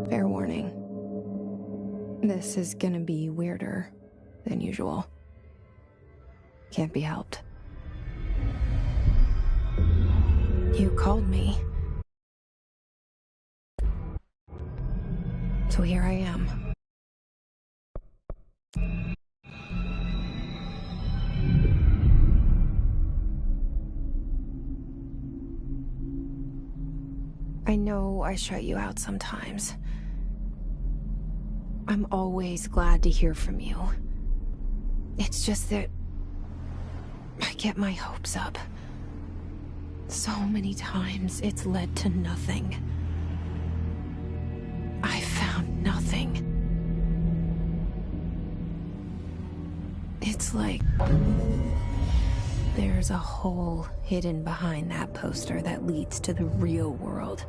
Fair warning. This is gonna be weirder than usual. Can't be helped. You called me. So here I am. I know I shut you out sometimes. I'm always glad to hear from you. It's just that I get my hopes up. So many times it's led to nothing. I found nothing. It's like there's a hole hidden behind that poster that leads to the real world.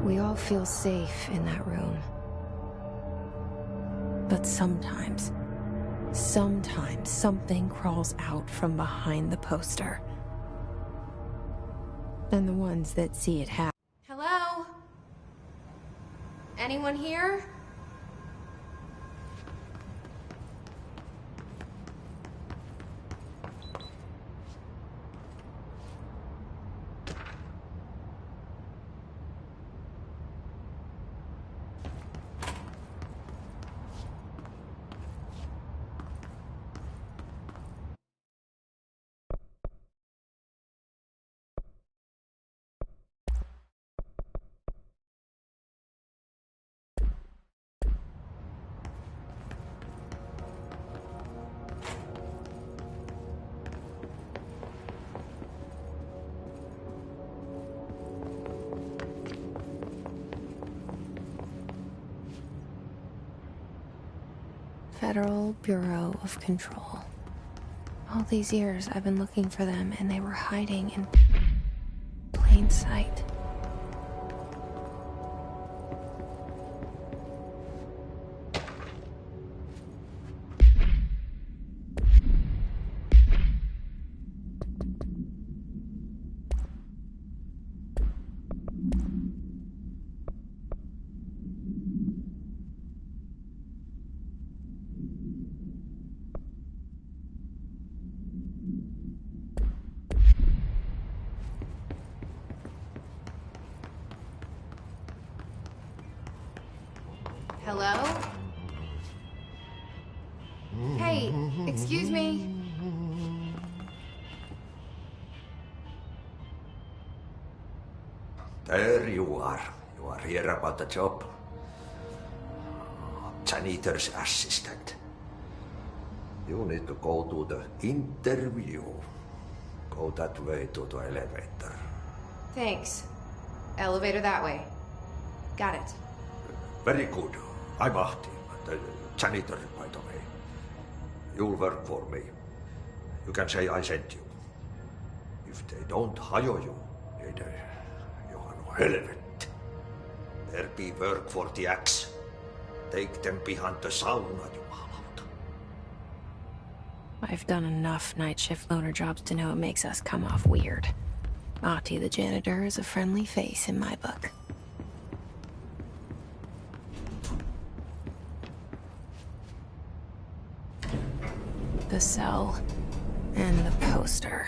We all feel safe in that room. But sometimes something crawls out from behind the poster. And the ones that see it happen. Hello? Anyone here? Federal Bureau of Control. All these years I've been looking for them and they were hiding in plain sight. Hello? Hey, excuse me. There you are. You are here about the job. Janitor's assistant. You need to go to the interview. Go that way to the elevator. Thanks. Elevator that way. Got it. Very good. I'm Ahti, the janitor, by the way. You'll work for me. You can say I sent you. If they don't hire you, then you are no helmet. There be work for the axe. Take them behind the sauna, jumalauta. I've done enough night shift loner jobs to know it makes us come off weird. Ahti the janitor is a friendly face in my book. The cell and the poster.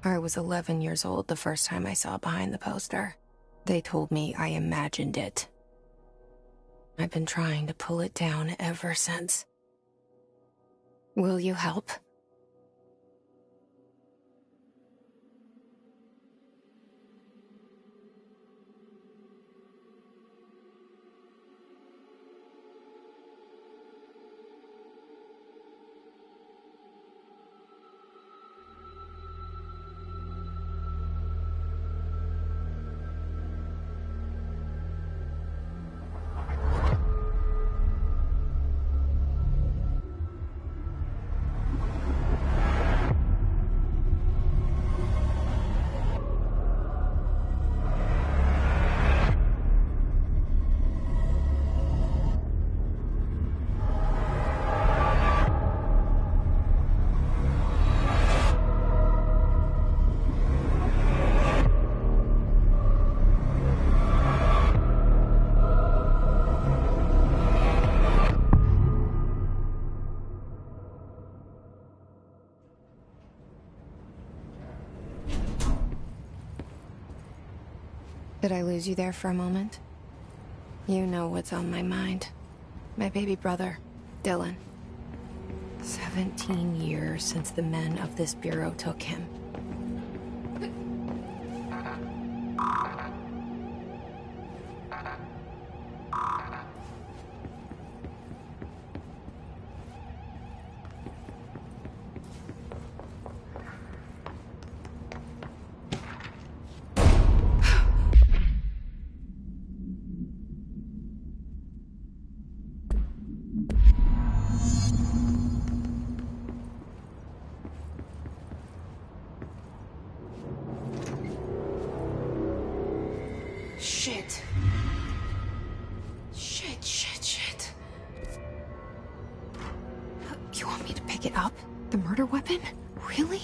I was 11 years old the first time I saw behind the poster. They told me I imagined it. I've been trying to pull it down ever since. Will you help? Did I lose you there for a moment? You know what's on my mind. My baby brother, Dylan. 17 years since the men of this bureau took him. Shit. Shit. You want me to pick it up? The murder weapon? Really?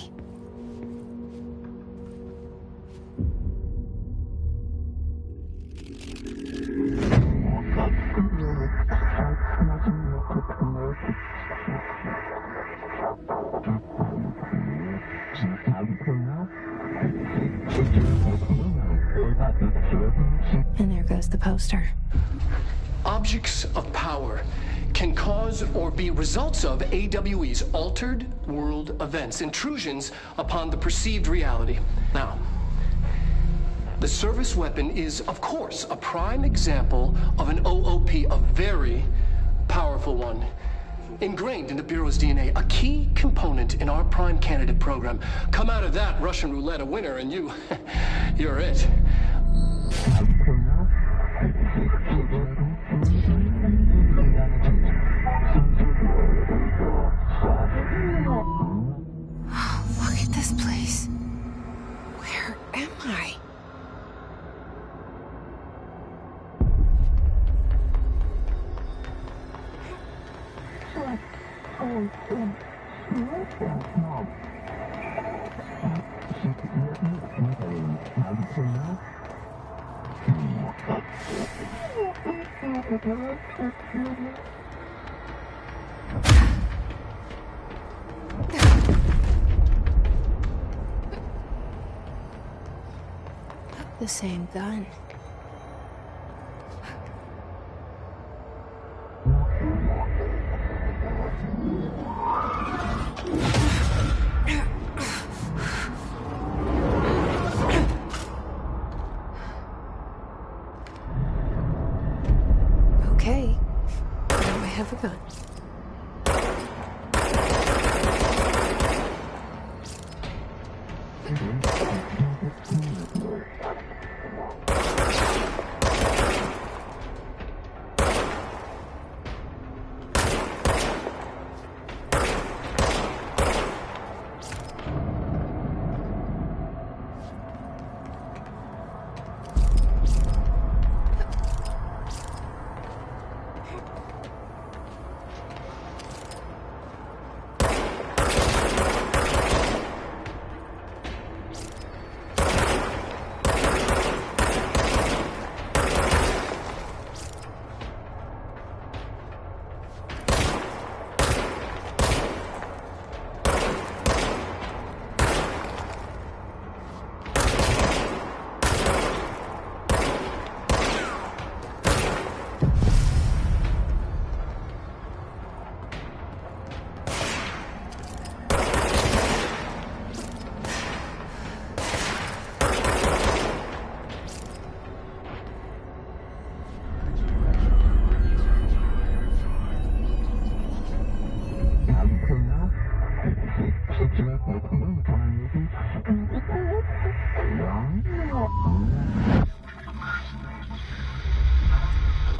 And there goes the poster. Objects of power can cause or be results of AWE's altered world events, intrusions upon the perceived reality. Now, the service weapon is, of course, a prime example of an OOP, a very powerful one. Ingrained in the Bureau's DNA, a key component in our prime candidate program. Come out of that Russian roulette a winner and you're it. Look at this place. Where am I? The same gun. Okay, now I have a gun.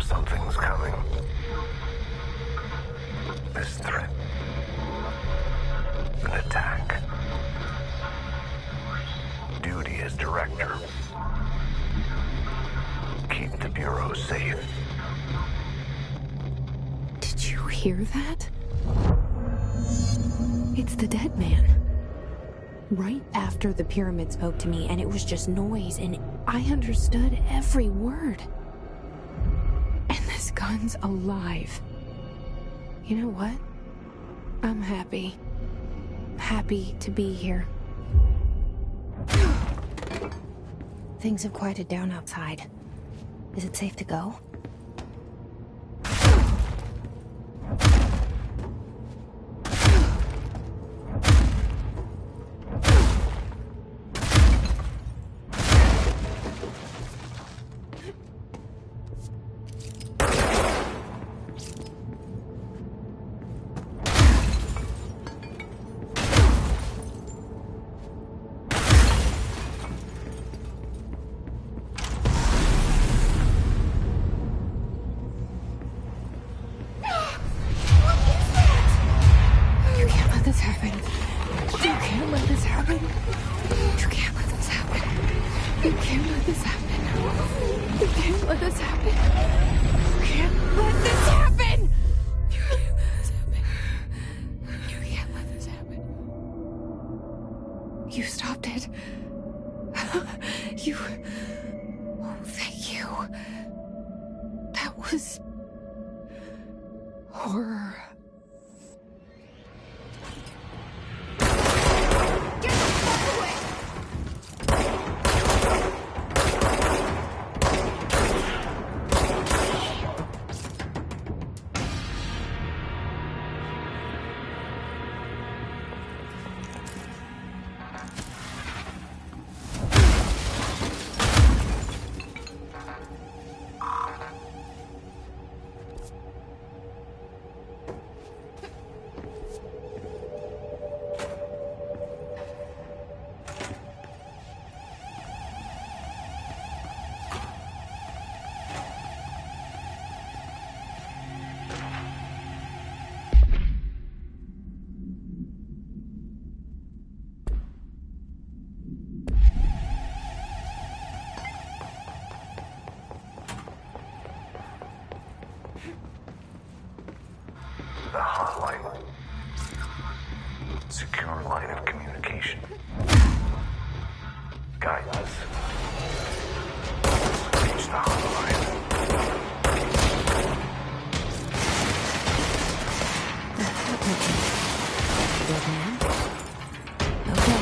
Something's coming. This threat. An attack. Duty as director. Keep the Bureau safe. Did you hear that? It's the dead man. Right after the pyramid spoke to me, and it was just noise, and I understood every word. And this gun's alive. You know what? I'm happy. Happy to be here. Things have quieted down outside. Is it safe to go? You stopped it. You... Oh, thank you. That was... horror. Get the fuck away! The hotline. Secure line of communication. Guidance. Reach the hotline. Dead man? Okay.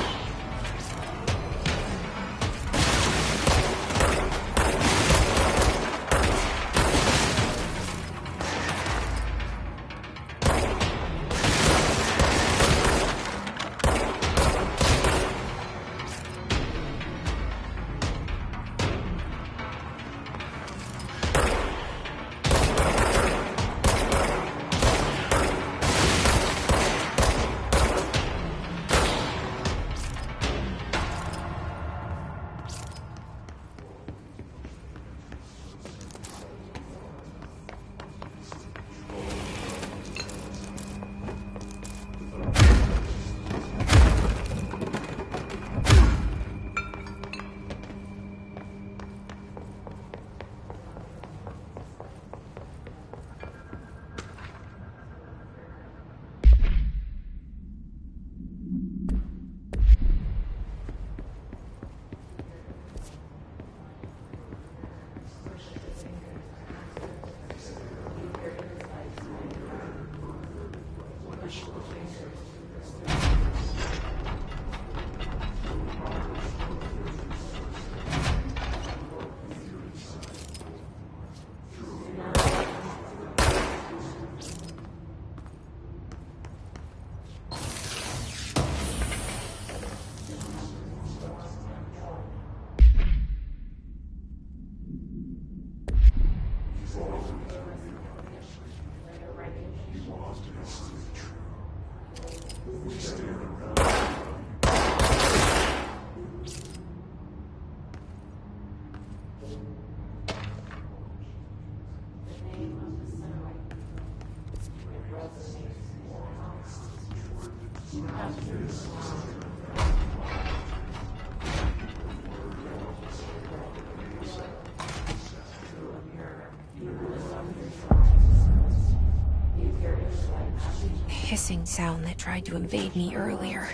Hissing sound that tried to invade me earlier.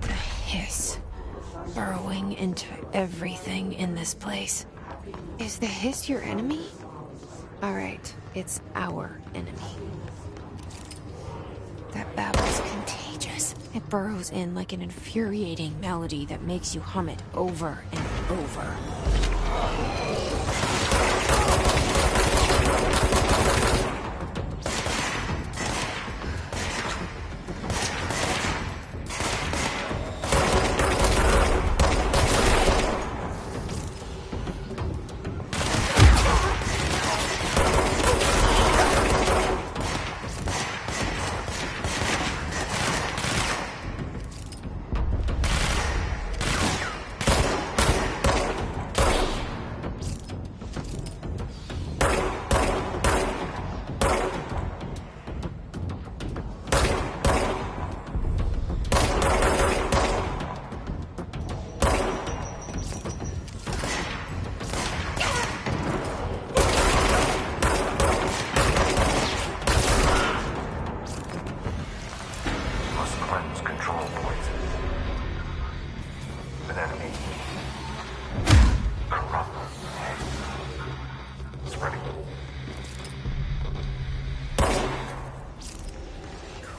The hiss. Burrowing into everything in this place. Is the hiss your enemy? Alright, it's our enemy. That babble's contagious. It burrows in like an infuriating melody that makes you hum it over and over.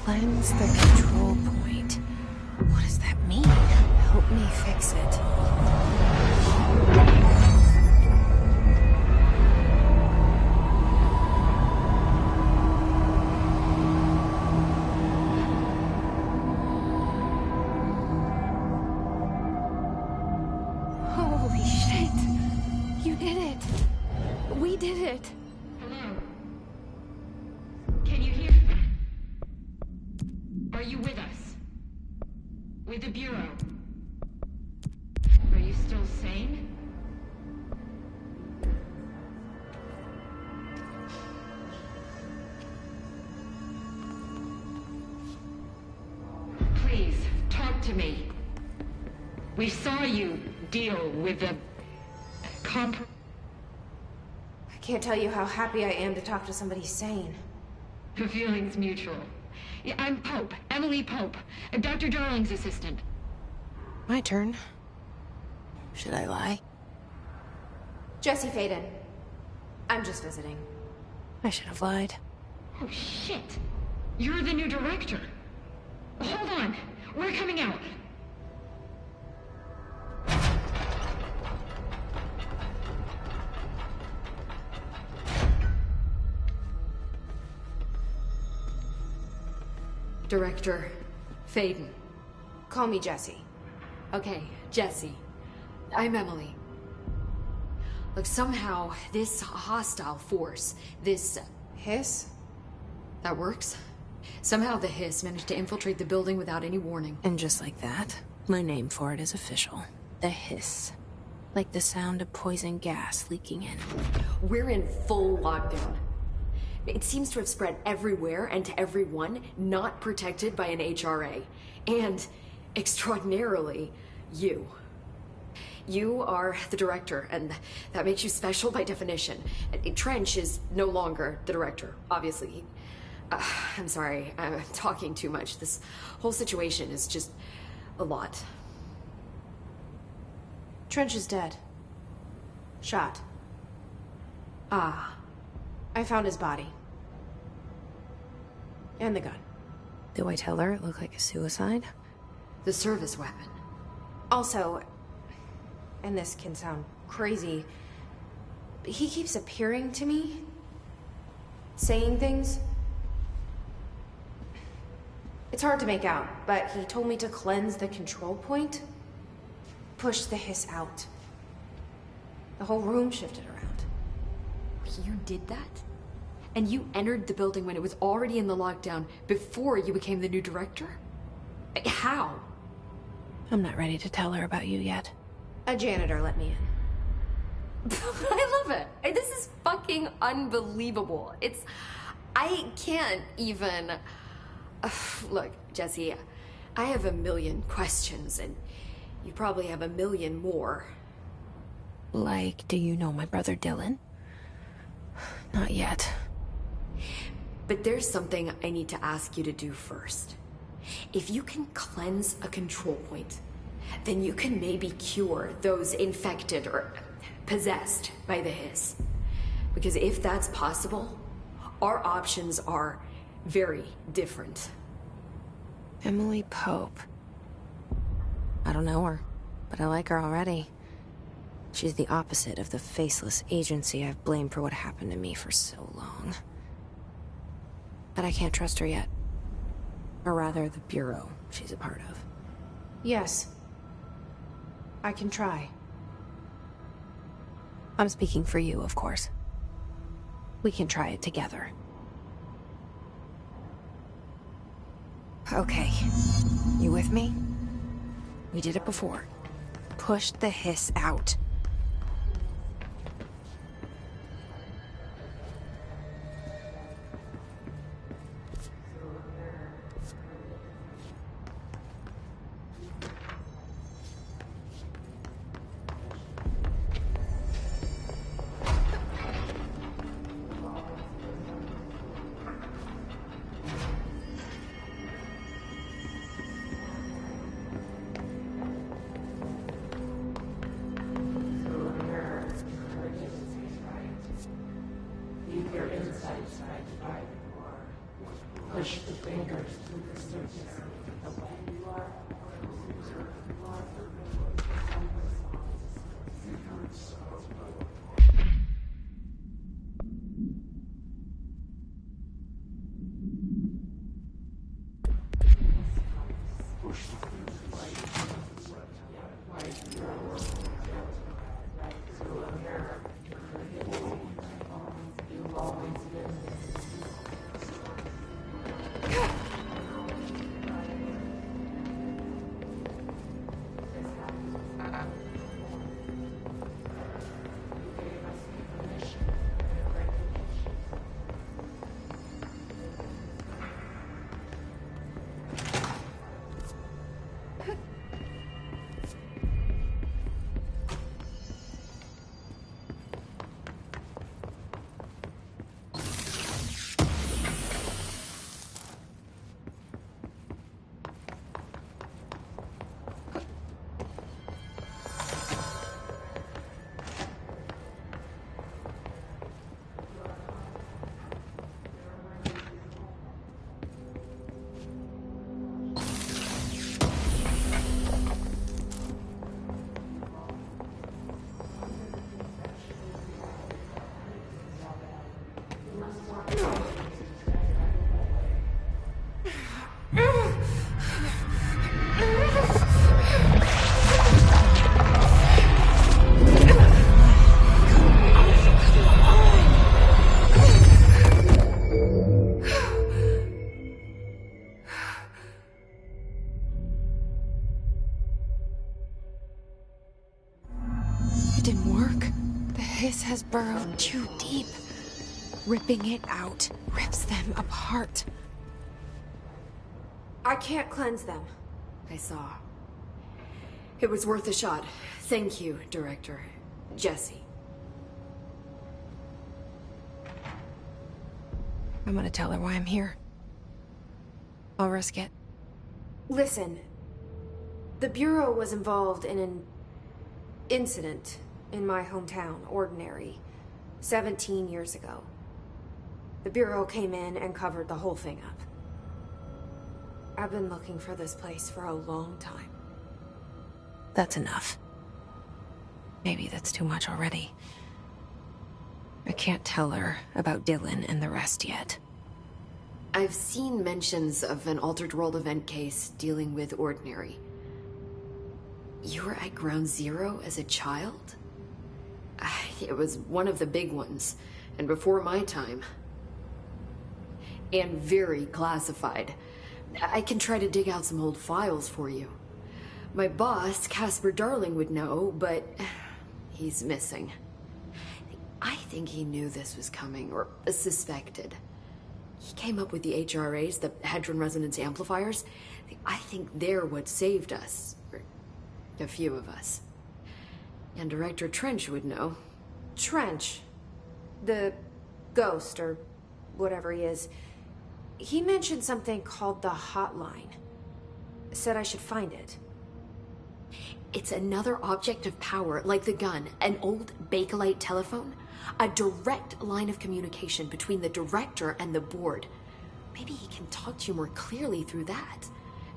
Cleanse the control point. What does that mean? Help me fix it. Holy shit! You did it! We did it! Hello? Can you hear me? Are you with us? With the Bureau? Are you still sane? Please, talk to me. We saw you deal with the I can't tell you how happy I am to talk to somebody sane. The feeling's mutual. Yeah, I'm Pope, Emily Pope, Dr. Darling's assistant. My turn. Should I lie? Jesse Faden. I'm just visiting. I should have lied. Oh, shit. You're the new director. Hold on. We're coming out. Director Faden. Call me Jesse. Okay, Jesse. I'm Emily. Look, somehow this hostile force, this Hiss? that works. Somehow the hiss managed to infiltrate the building without any warning. And just like that, my name for it is official. The hiss. Like the sound of poison gas leaking in. We're in full lockdown. It seems to have spread everywhere and to everyone not protected by an HRA. And, extraordinarily, you. You are the director, and that makes you special by definition. Trench is no longer the director, obviously. I'm sorry, I'm talking too much. This whole situation is just a lot. Trench is dead. Shot. Ah. I found his body. And the gun. Do I tell her it looked like a suicide? The service weapon. Also, and this can sound crazy, but he keeps appearing to me, saying things. It's hard to make out, but he told me to cleanse the control point, push the hiss out. The whole room shifted around. You did that? And you entered the building when it was already in the lockdown before you became the new director? How? I'm not ready to tell her about you yet. A janitor let me in. I love it. This is fucking unbelievable. I can't even... Look, Jesse, I have a million questions, and you probably have a million more. Like, do you know my brother Dylan? Not yet. But there's something I need to ask you to do first. If you can cleanse a control point, then you can maybe cure those infected or possessed by the hiss. Because if that's possible, our options are very different. Emily Pope. I don't know her, but I like her already. She's the opposite of the faceless agency I've blamed for what happened to me for so long. But I can't trust her yet. Or rather, the Bureau she's a part of. Yes. I can try. I'm speaking for you, of course. We can try it together. Okay. You with me? We did it before. Pushed the hiss out. Has burrowed too deep. Ripping it out rips them apart. I can't cleanse them. I saw. It was worth a shot. Thank you, Director. Jesse. I'm gonna tell her why I'm here. I'll risk it. Listen. The Bureau was involved in an incident in my hometown, Ordinary, 17 years ago. The Bureau came in and covered the whole thing up. I've been looking for this place for a long time. That's enough. Maybe that's too much already. I can't tell her about Dylan and the rest yet. I've seen mentions of an Altered World event case dealing with Ordinary. You were at Ground Zero as a child? It was one of the big ones, and before my time. And very classified. I can try to dig out some old files for you. My boss, Casper Darling, would know, but he's missing. I think he knew this was coming, or suspected. He came up with the HRAs, the Hadron Resonance Amplifiers. I think they're what saved us. Or a few of us. And Director Trench would know. Trench? The ghost, or whatever he is. He mentioned something called the Hotline. Said I should find it. It's another object of power, like the gun, an old Bakelite telephone. A direct line of communication between the Director and the board. Maybe he can talk to you more clearly through that.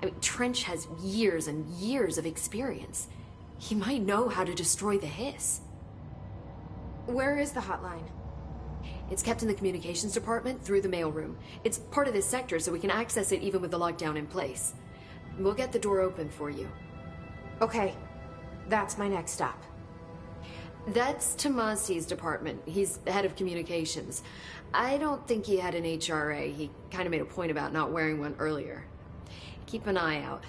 I mean, Trench has years and years of experience. He might know how to destroy the hiss. Where is the hotline? It's kept in the communications department through the mailroom. It's part of this sector, so we can access it even with the lockdown in place. We'll get the door open for you. Okay, that's my next stop. That's Tomasi's department. He's head of communications. I don't think he had an HRA. He kind of made a point about not wearing one earlier. Keep an eye out.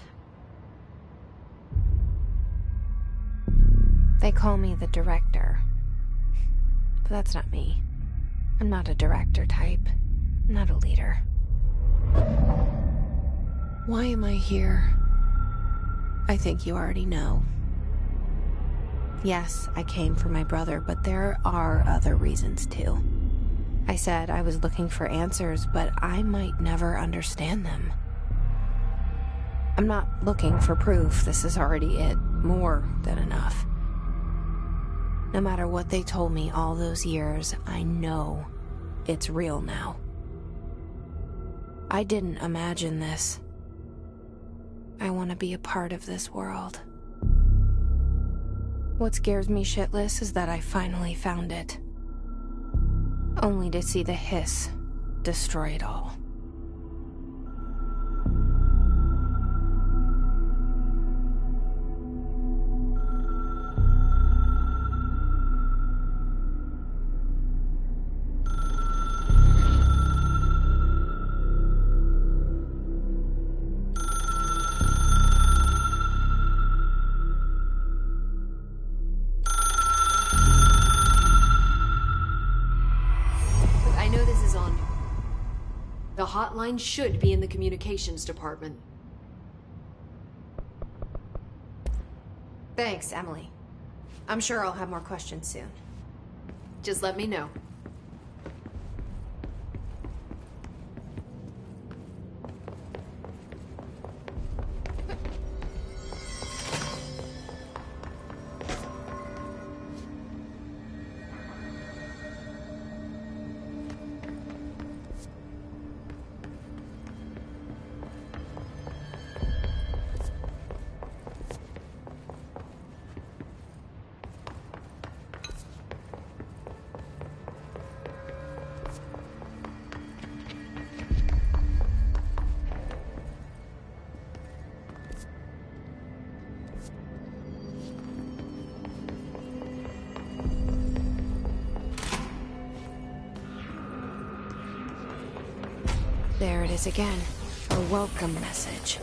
They call me the director. But that's not me. I'm not a director type. I'm not a leader. Why am I here? I think you already know. Yes, I came for my brother, but there are other reasons too. I said I was looking for answers, but I might never understand them. I'm not looking for proof. This is already it. More than enough. No matter what they told me all those years, I know it's real now. I didn't imagine this. I want to be a part of this world. What scares me shitless is that I finally found it. Only to see the hiss destroy it all. The hotline should be in the communications department. Thanks, Emily. I'm sure I'll have more questions soon. Just let me know. There it is again. A welcome message.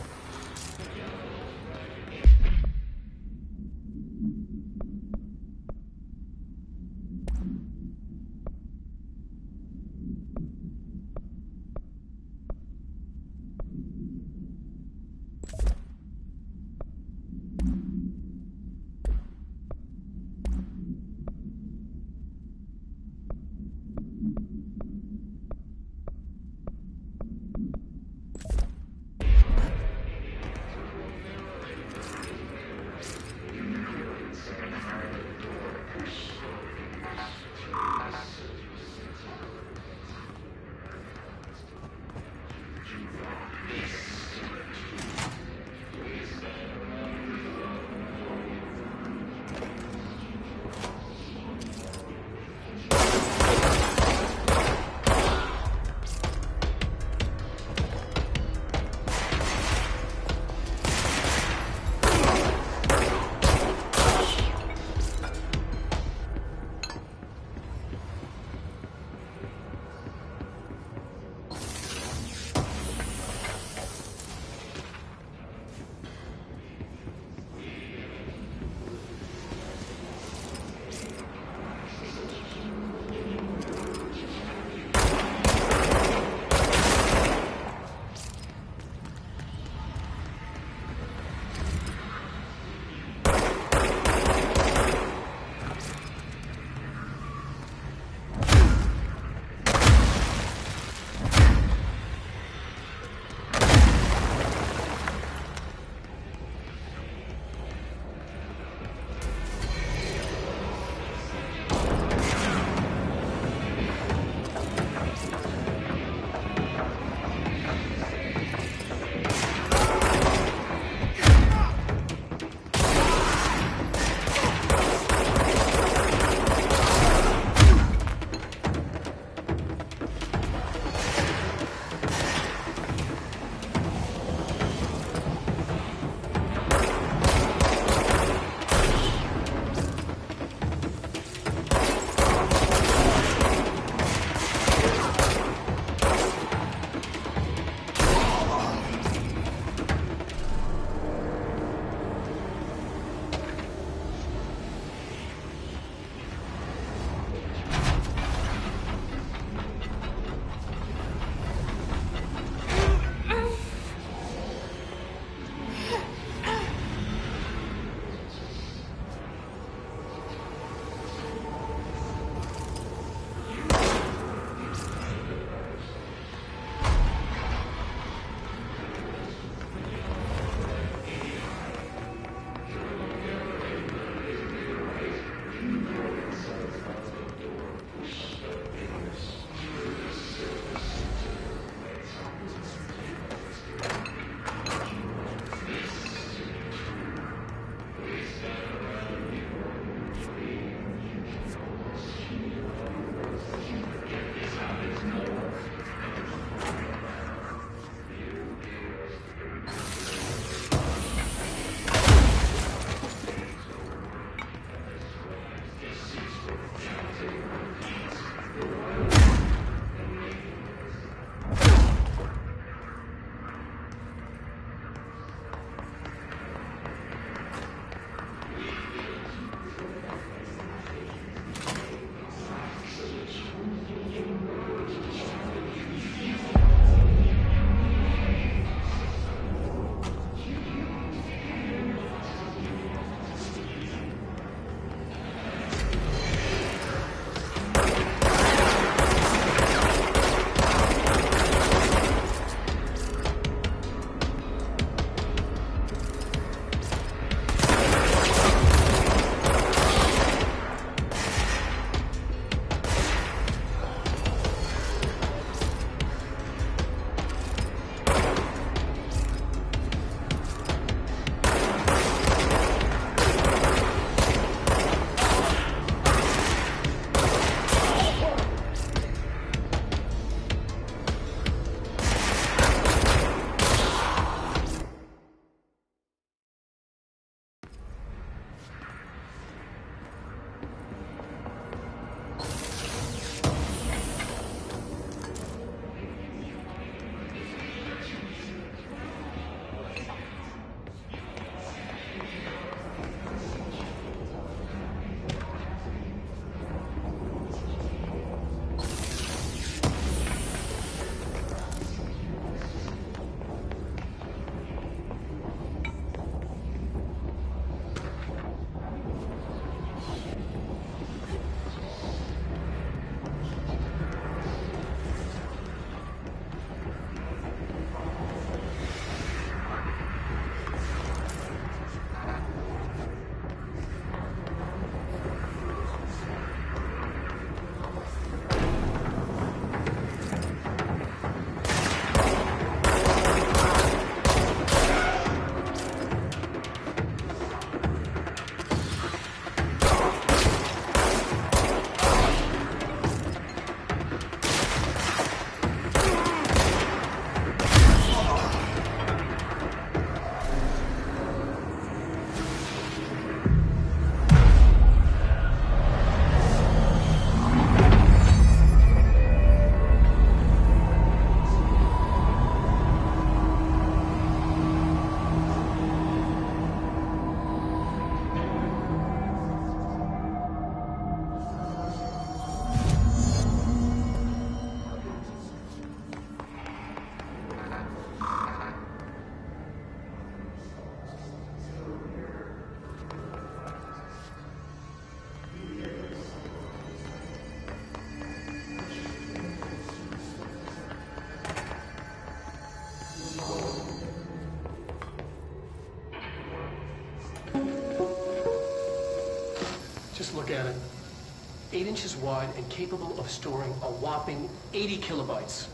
8 inches wide and capable of storing a whopping 80 kilobytes.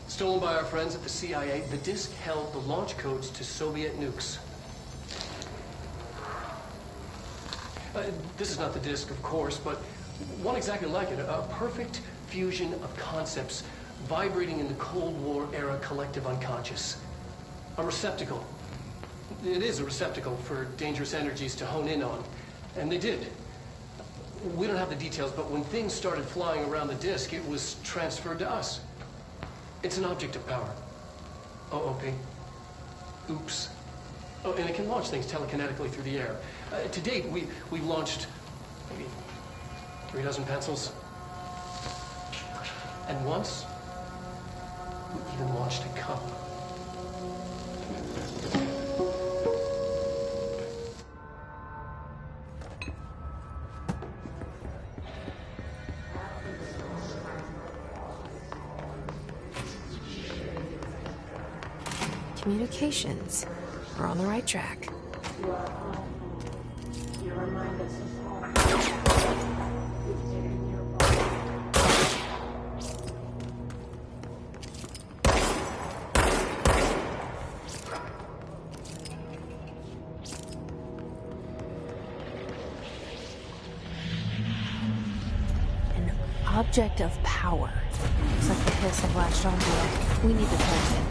Stolen by our friends at the CIA, the disk held the launch codes to Soviet nukes. This is not the disk, of course, but one exactly like it. A perfect fusion of concepts vibrating in the Cold War era collective unconscious. A receptacle. It is a receptacle for dangerous energies to hone in on. And they did. We don't have the details, but when things started flying around the disk, it was transferred to us. It's an object of power. OOP. Oops. Oh, and it can launch things telekinetically through the air. To date, we've launched maybe 3 dozen pencils. And once, we even launched a cup. Communications. We're on the right track. An object of power. Looks like the hiss have latched onto it. We need to close it.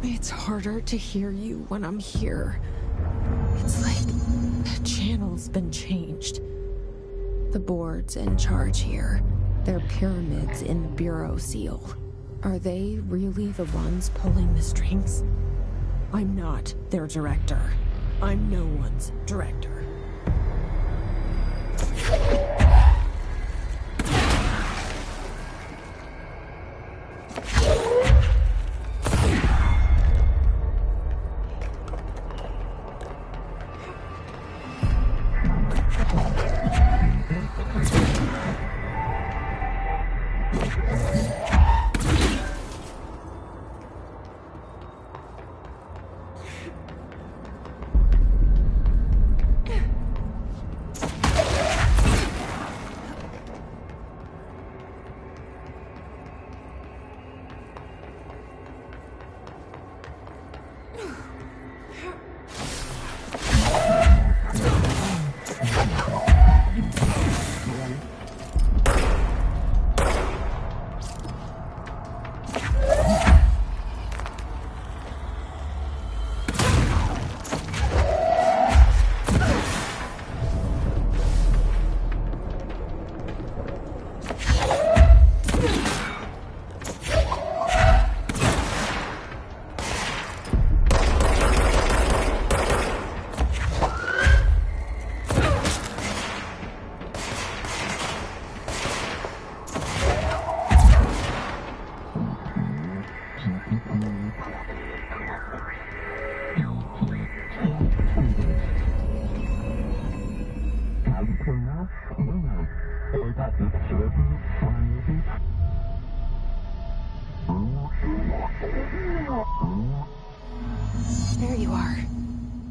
It's harder to hear you when I'm here. It's like the channel's been changed. The board's in charge here. They're pyramids in the Bureau seal. Are they really the ones pulling the strings? I'm not their director. I'm no one's director.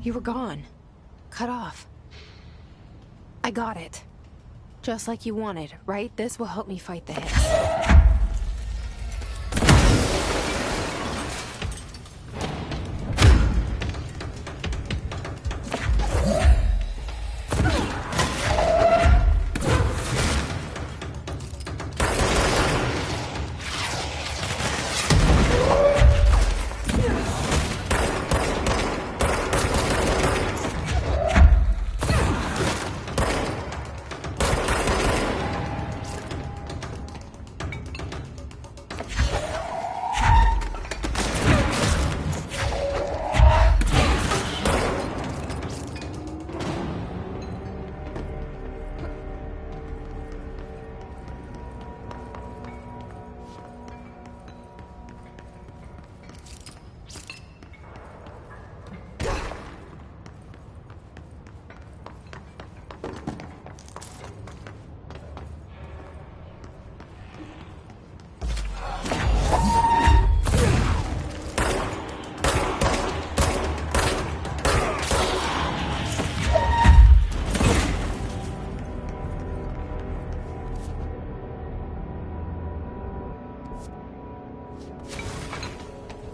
You were gone. Cut off. I got it. Just like you wanted, right? This will help me fight the hits.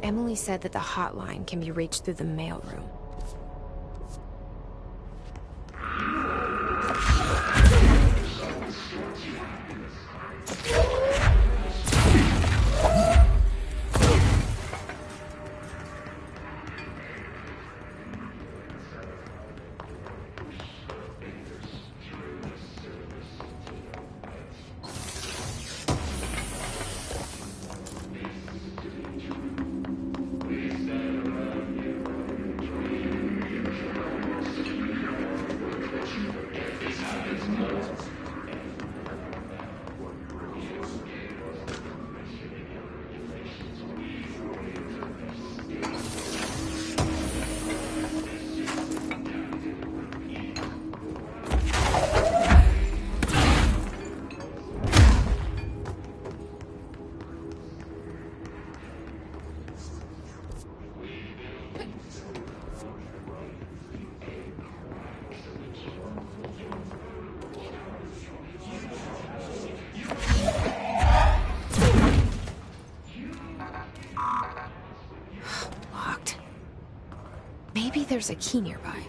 Emily said that the hotline can be reached through the mailroom. Maybe there's a key nearby.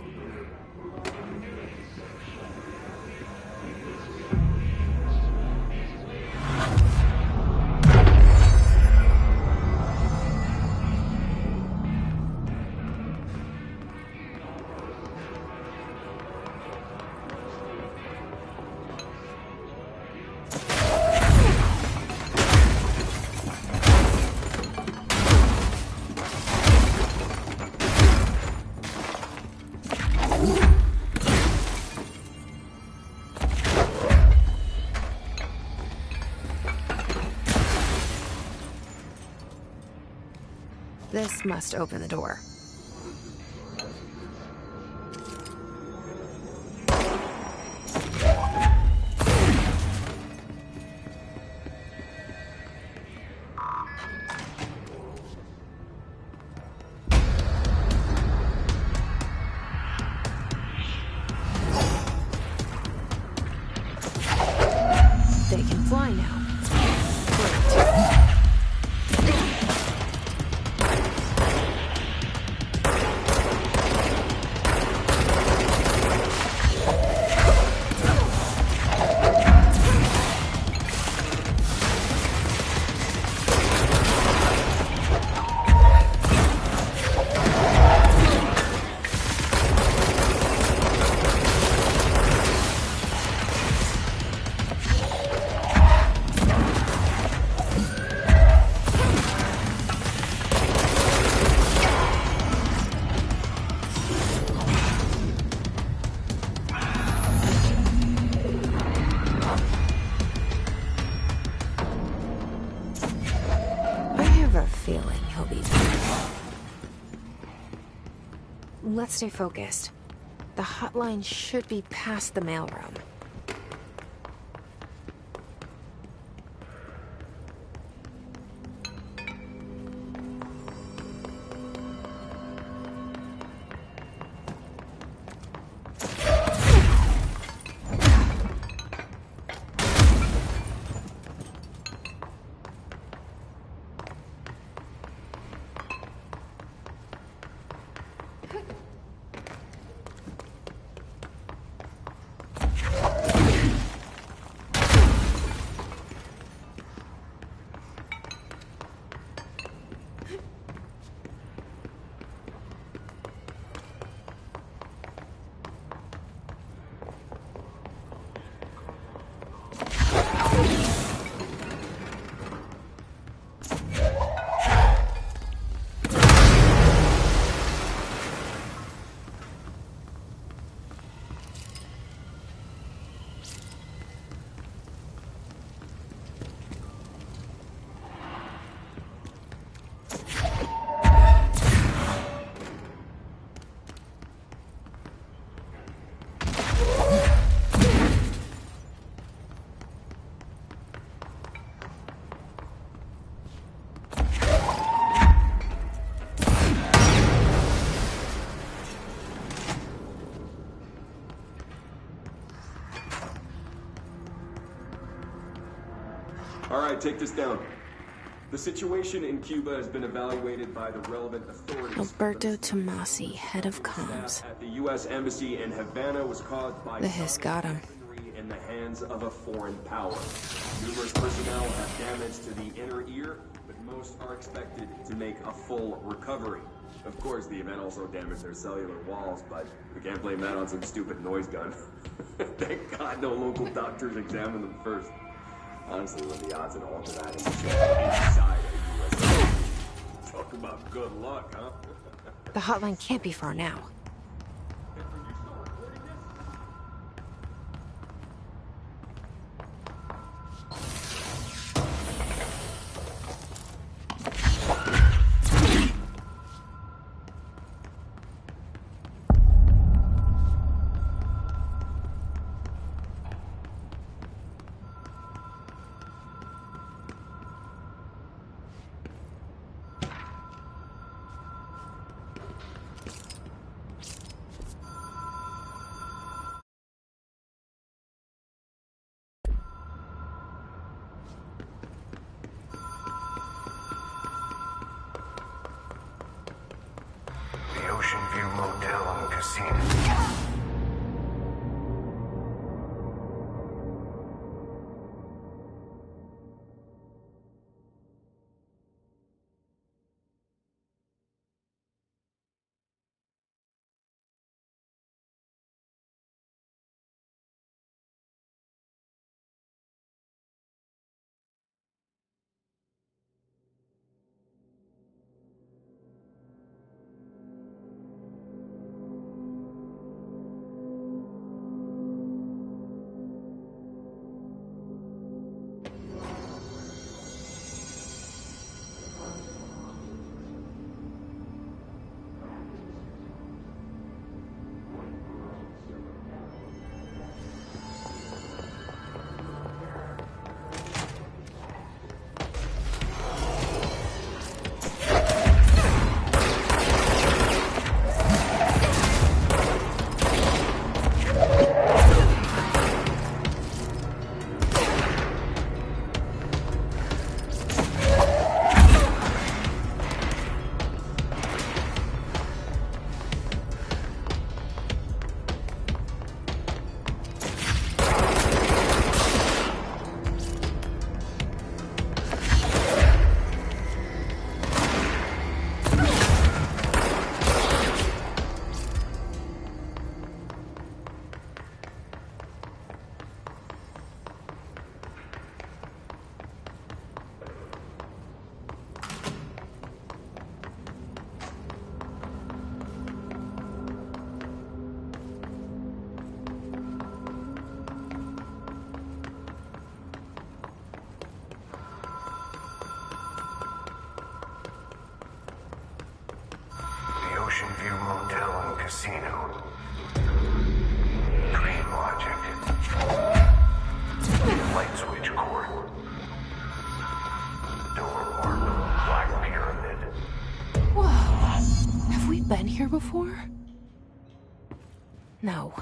This must open the door. They can fly now. Great. Feeling he'll be back. Let's stay focused. The hotline should be past the mailroom. All right, take this down. The situation in Cuba has been evaluated by the relevant authorities. Alberto Tomasi, head of comms. At the U.S. Embassy in Havana was caused by The hiss got him. in the hands of a foreign power. Numerous personnel have damage to the inner ear, but most are expected to make a full recovery. Of course, the event also damaged their cellular walls, but we can't blame that on some stupid noise gun. Thank God no local doctors examined them first. Honestly, what are the odds of all of that inside a U.S. Talk about good luck, huh? The hotline can't be far now. The Ocean View Motel and Casino. Ocean View Motel and Casino. Dream logic. Light switch cord. Door marked Black Pyramid. Whoa. Have we been here before? No.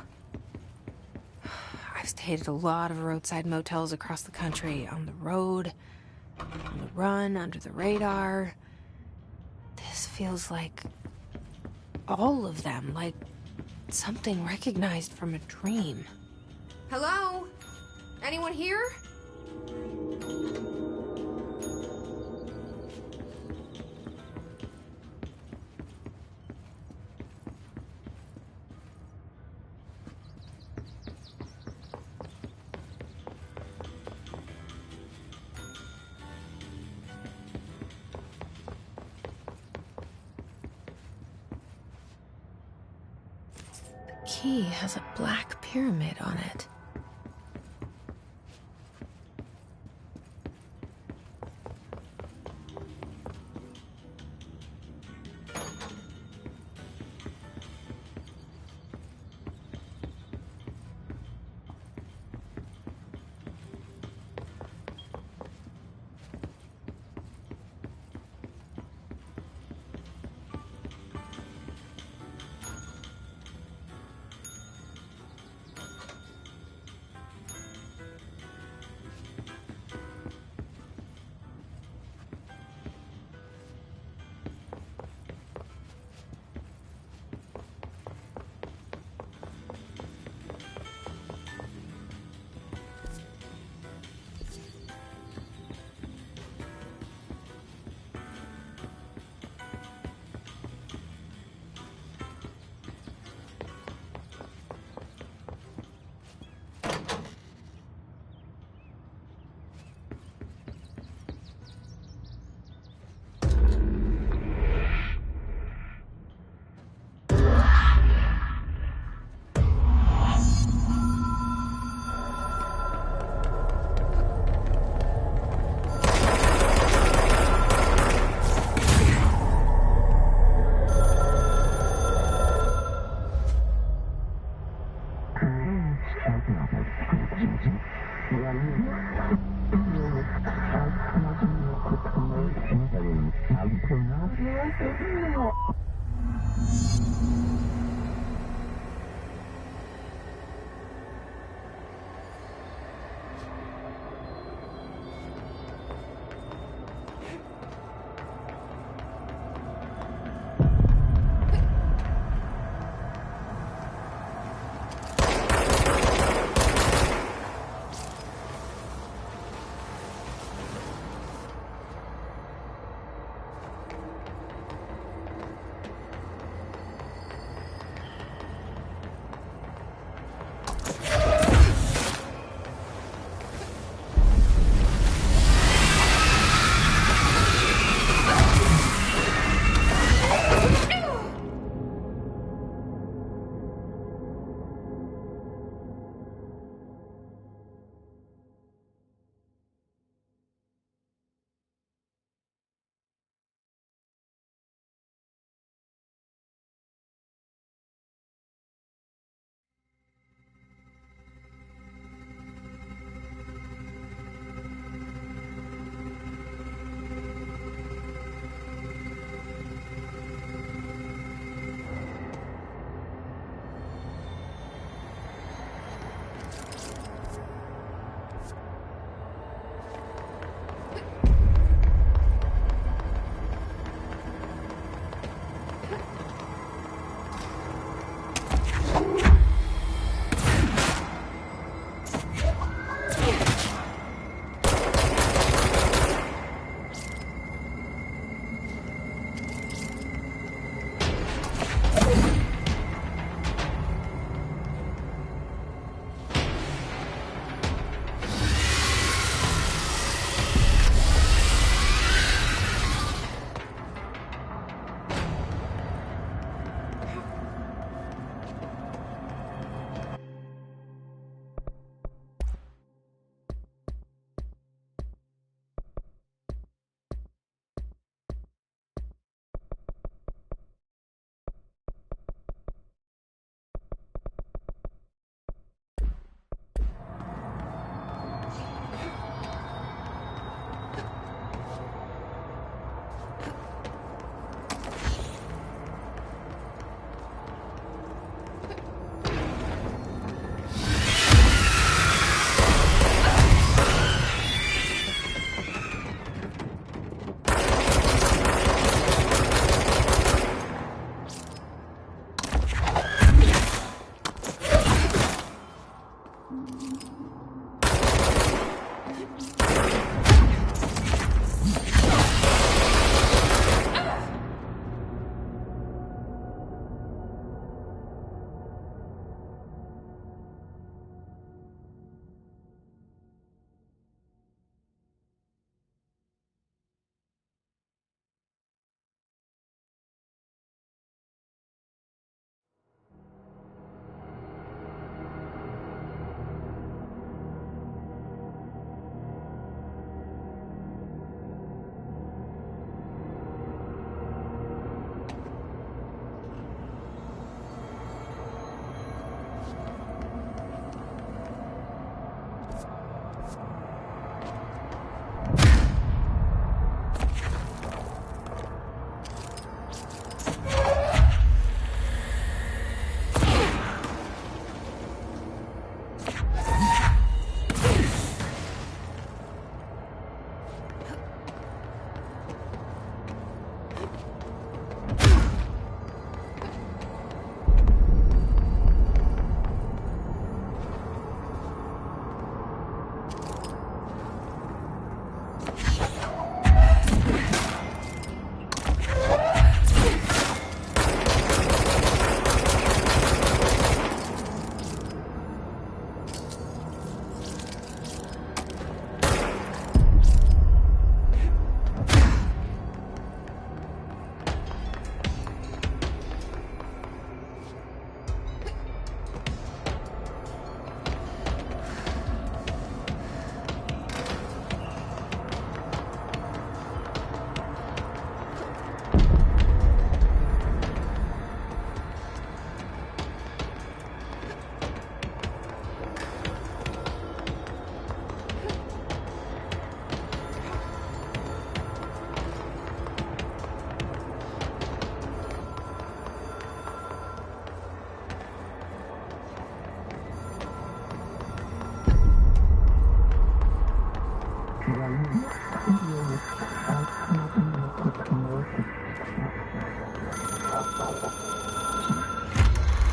I've stayed at a lot of roadside motels across the country, on the road, on the run, under the radar. This feels like all of them, like something recognized from a dream. Hello? Anyone here? The key has a black pyramid on it.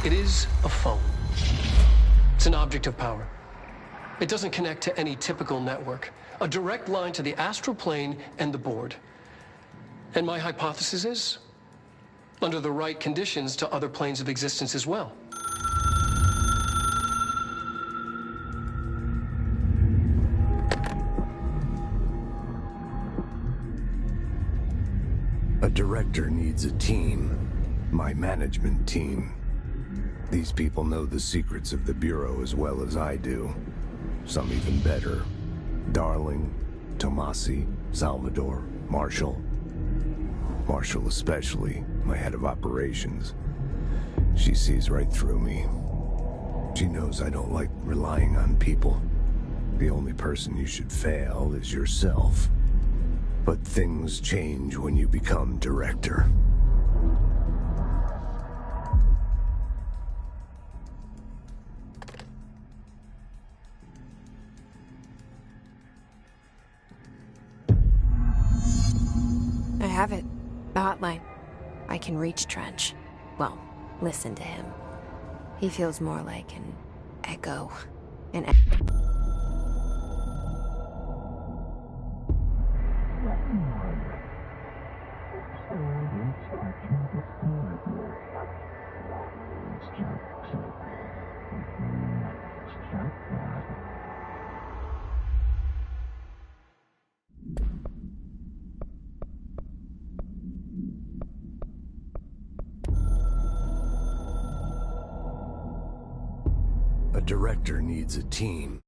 It is a phone. It's an object of power. It doesn't connect to any typical network. A direct line to the astral plane and the board. And my hypothesis is, under the right conditions, to other planes of existence as well. A director needs a team. My management team. These people know the secrets of the Bureau as well as I do. Some even better. Darling, Tomasi, Salvador, Marshall. Marshall especially, my head of operations. She sees right through me. She knows I don't like relying on people. The only person you should fail is yourself. But things change when you become director. I have it. The hotline. I can reach Trench. Well, listen to him. He feels more like an echo. A director needs a team.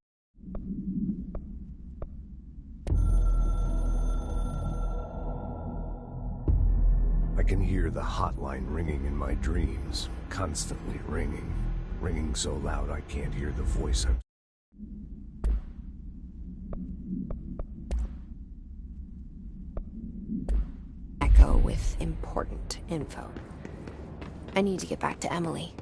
I can hear the hotline ringing in my dreams, constantly ringing. Ringing so loud I can't hear the voice I'm... Echo with important info. I need to get back to Emily.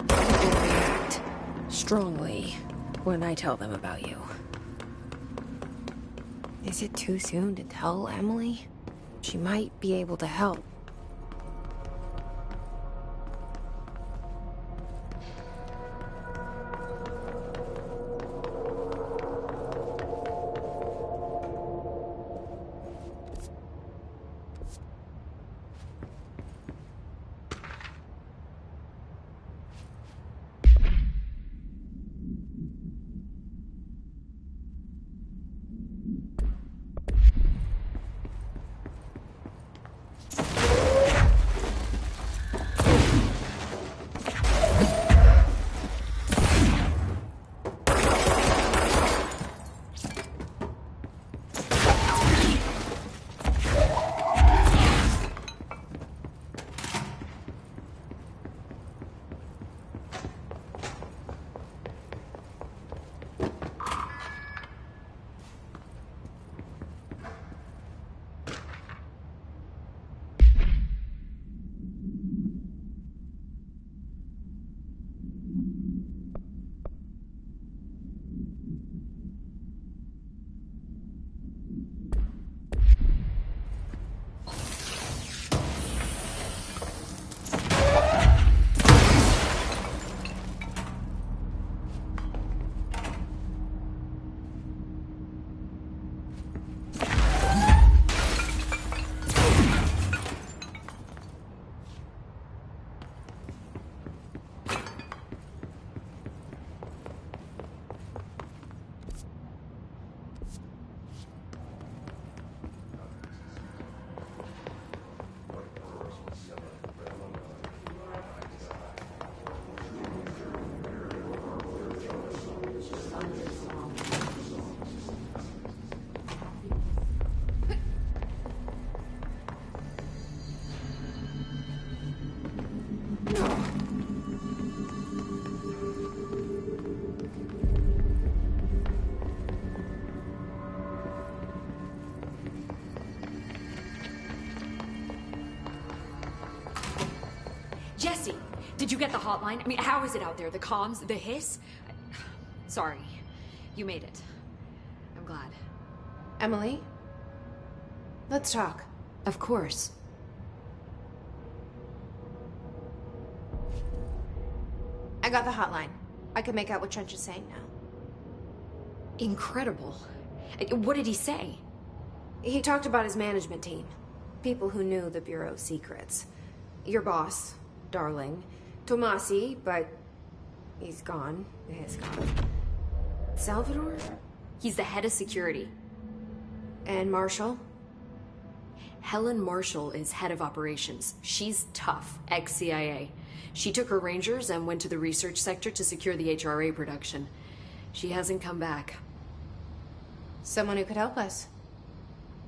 People react strongly when I tell them about you. Is it too soon to tell Emily? She might be able to help. Jesse, did you get the hotline? I mean, how is it out there? The comms, the hiss? Sorry, you made it. glad. Emily? Let's talk. Of course. I got the hotline. I can make out what Trench is saying now. Incredible. What did he say? He talked about his management team. People who knew the Bureau's secrets. Your boss, Darling. Tomasi, but he's gone. He's gone. Salvador? He's the head of security. And Marshall? Helen Marshall is head of operations. She's tough, ex-CIA. She took her Rangers and went to the research sector to secure the HRA production. She hasn't come back. Someone who could help us.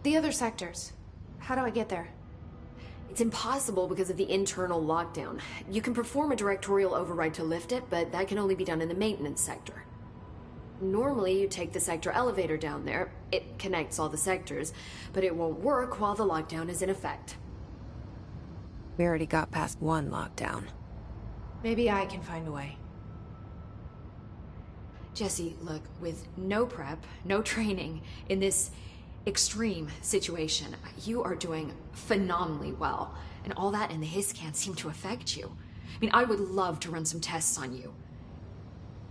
The other sectors. How do I get there? It's impossible because of the internal lockdown. You can perform a directorial override to lift it, but that can only be done in the maintenance sector. Normally, you take the sector elevator down there. It connects all the sectors, but it won't work while the lockdown is in effect. We already got past one lockdown. Maybe I can find a way. Jesse, look, with no prep, no training, in this extreme situation, you are doing phenomenally well. And all that and the hiss can't seem to affect you. I mean, I would love to run some tests on you.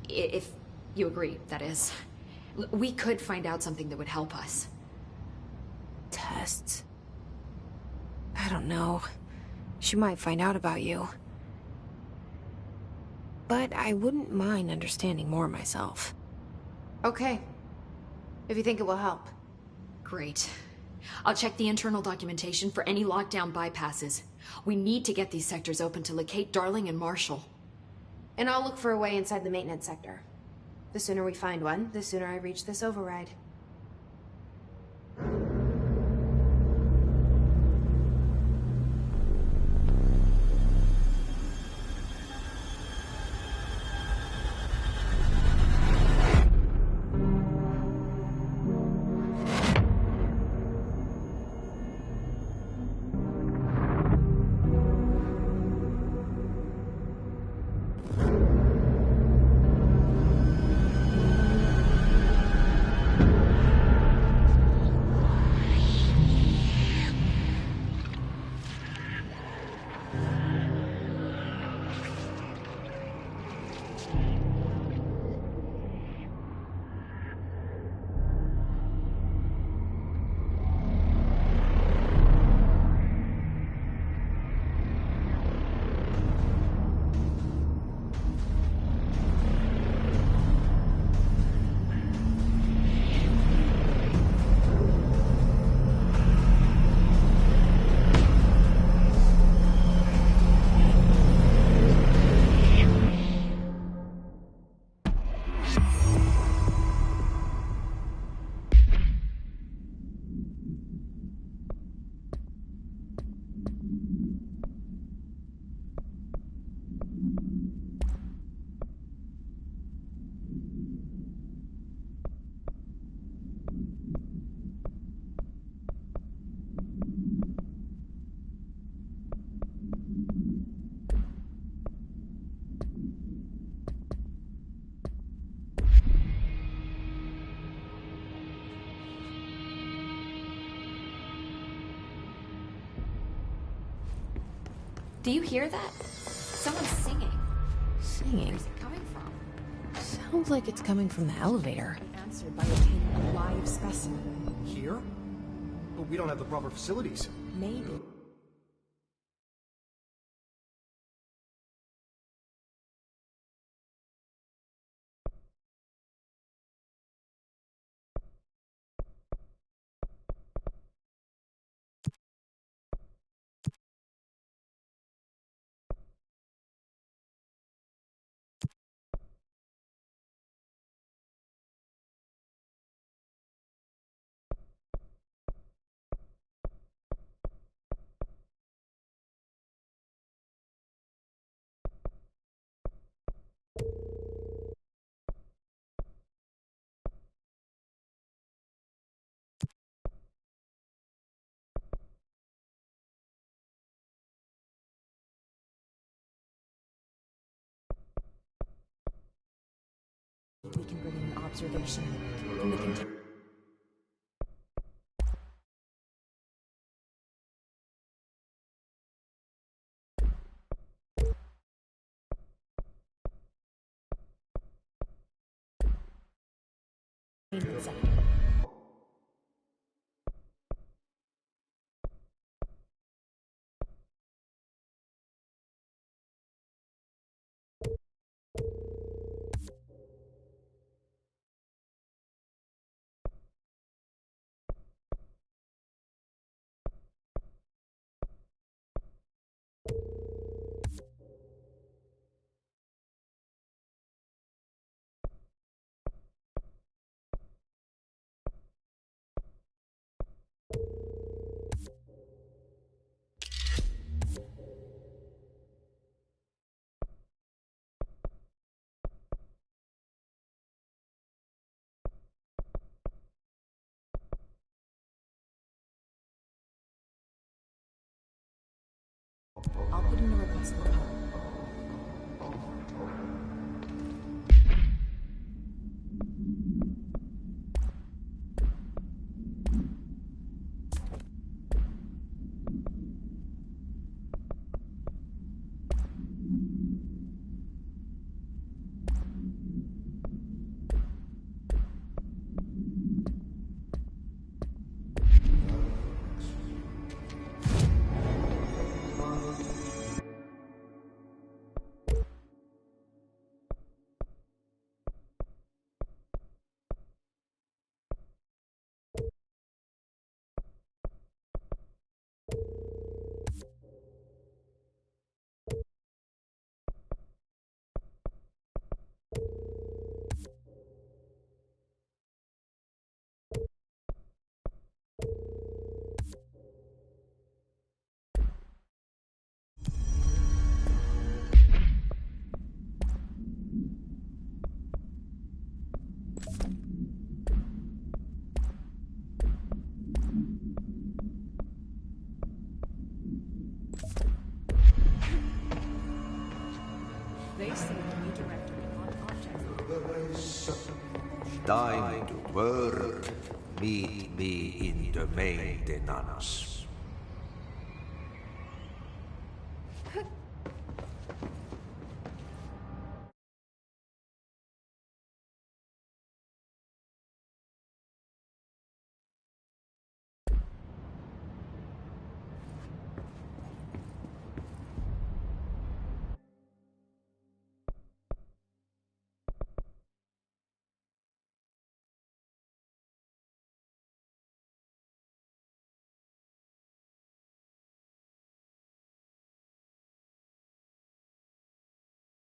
If you agree, that is. We could find out something that would help us. Tests? I don't know. She might find out about you. But I wouldn't mind understanding more myself. Okay. If you think it will help. Great. I'll check the internal documentation for any lockdown bypasses. We need to get these sectors open to locate Darling and Marshall. And I'll look for a way inside the maintenance sector. The sooner we find one, the sooner I reach this override. Do you hear that? Someone's singing. Singing? Where's it coming from? Sounds like it's coming from the elevator. Answered by obtaining a live specimen. Here? But we don't have the proper facilities. Maybe. We can bring in an observation from the container. entertainment sector. I'll put in a request for power. They say the new director can launch objects. Time to work. Meet me in the main tenants.